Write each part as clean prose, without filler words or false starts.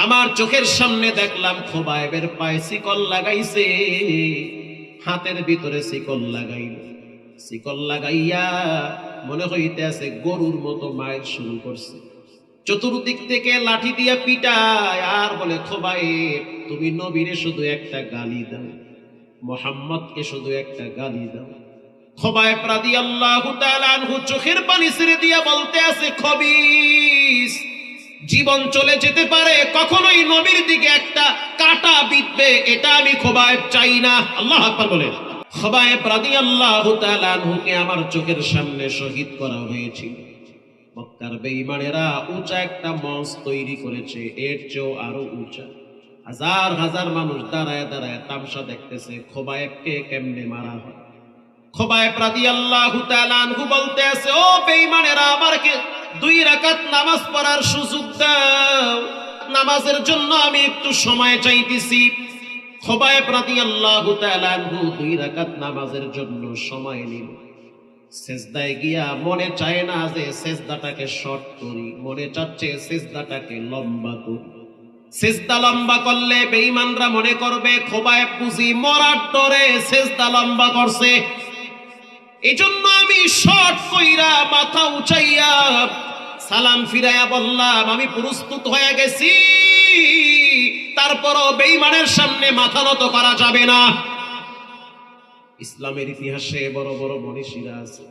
আমার চোখের সামনে দেখলাম খোবায়েবের পায়ে শিকল লাগাইছে, হাতের ভিতরে শিকল লাগাইল, শিকল লাগাইয়া মনে হইতে আছে গরুর মতো মায়ের শুরু করছে। চতুর্দিক থেকে লাঠি দিয়া পিটায় আর বলে, খোবায়েব তুমি নবীরে শুধু একটা গালি দাও, মুহাম্মদকে শুধু একটা গালি দাও। খোবায়েব রাদিয়াল্লাহু তাআলা আনহু চোখের পানি ছেড়ে দিয়া বলতে আছে, খবিস, জীবন চলে যেতে পারে, কখনোই নবীর দিকে একটা কাঁটা বিঁধবে এটা আমি খোবায়েব চাই না। আল্লাহু আকবার বলে। খোবায়েব রাদিয়াল্লাহু তাআলা আনহুকে আমার চোখের সামনে শহীদ করা হয়েছিল। মক্কার বেঈমানেরা উঁচা একটা মঞ্চ তৈরি করেছে, এর চেয়েও আরো উঁচা। হাজার হাজার মানুষ দাঁড়ায় দাঁড়ায় তামসা দেখতেছে খোবায়েবকে কেমনে মারা হয়। খোবায়েব রাদিয়াল্লাহু তাআলা আনহু বলতে আছে, ও বেঈমানেরা, আমাকে 2 রাকাত নামাজ পড়ার সুযোগ দাও, নামাজের জন্য আমি একটু সময় চাইতেছি। খোবায়েব রাদিয়াল্লাহু তাআলা আনহু 2 রাকাত নামাজের জন্য সময় নিল। সেজদায় গিয়া মনে চায় না যে সেজদাটাকে শর্ট করি, মনে চাচ্ছে সেজদাটাকে লম্বা করি। সেজদা লম্বা করলে বেঈমানরা মনে করবে খোবায়েব বুঝি মরার ডরে সেজদা লম্বা করছে। এজন্য আমি শর্ট কইরা মাথা উঠাইয়া সালাম ফিরাইয়া বললাম, আমি প্রস্তুত হয়ে গেছি, তারপরও বেঈমানের সামনে মাথা নত করা যাবে না। ইসলামের ইতিহাসে বড় বড় মনীষীরা আছে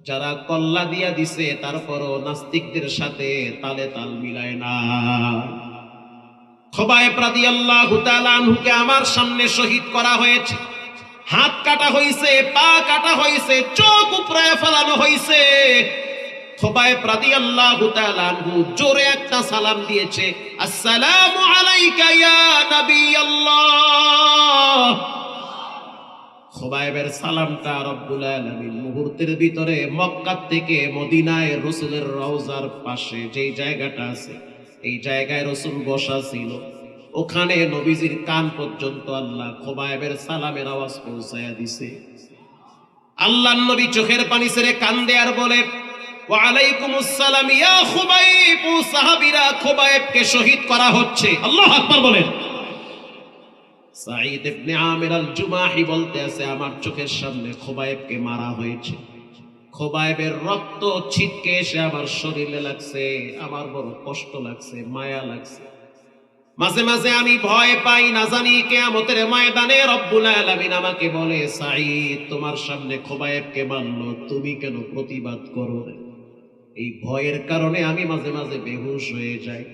যারা কল্লা দিয়া দিছে, তারপরও নাস্তিকদের সাথে তালে তাল মিলায় না। খোবায়েব রাদিয়াল্লাহু তাআলা আনহুকে আমার সামনে শহীদ করা হয়েছে, হাত কাটা হয়েছে, পা কাটা হয়েছে, চোখ উপড়ে ফেলানো হয়েছে। খোবায়েব রাদিয়াল্লাহু তাআলা আনহু জোরে একটা সালাম দিয়েছে, আসসালামু আলাইকা ইয়া নবিয়াল্লাহ। খোবায়েবের সালামটা রব্বুল আলামিন মুহূর্তের ভিতরে মক্কা থেকে মদিনায় রাসূলের রওজার পাশে যেই জায়গাটা আছে, এই জায়গায় রাসূল বসা ছিল, ওখানে নবীজির কান পর্যন্ত আল্লাহ খোবায়েবের সালামের আওয়াজ পৌঁছায়া দিছে। আল্লাহর নবী চোখের পানি ছেড়ে কান্দে আর বলে, ওয়া আলাইকুমুস সালাম ইয়া খোবায়েব। ও সাহাবীরা, খোবায়েবকে শহীদ করা হচ্ছে। আল্লাহু আকবার বলেন। সাঈদ ইবনে আমির আল জুমাহি বলতে আছে, আমার চোখের সামনে খোবায়েবকে মারা হয়েছে, খোবায়েবের রক্ত ছিটকে এসে আমার শরীরে লাগছে, আমার বড় কষ্ট লাগছে, মায়া লাগছে। মাঝে মাঝে আমি ভয় পাই, না জানি কিয়ামতের ময়দানে রব্বুল আলামিন আমাকে বলে, সাঈদ তোমার সামনে খোবায়েবকে মারলো, তুমি কেন প্রতিবাদ করো? এই ভয়ের কারণে আমি মাঝে মাঝে বেহুশ হয়ে যাই।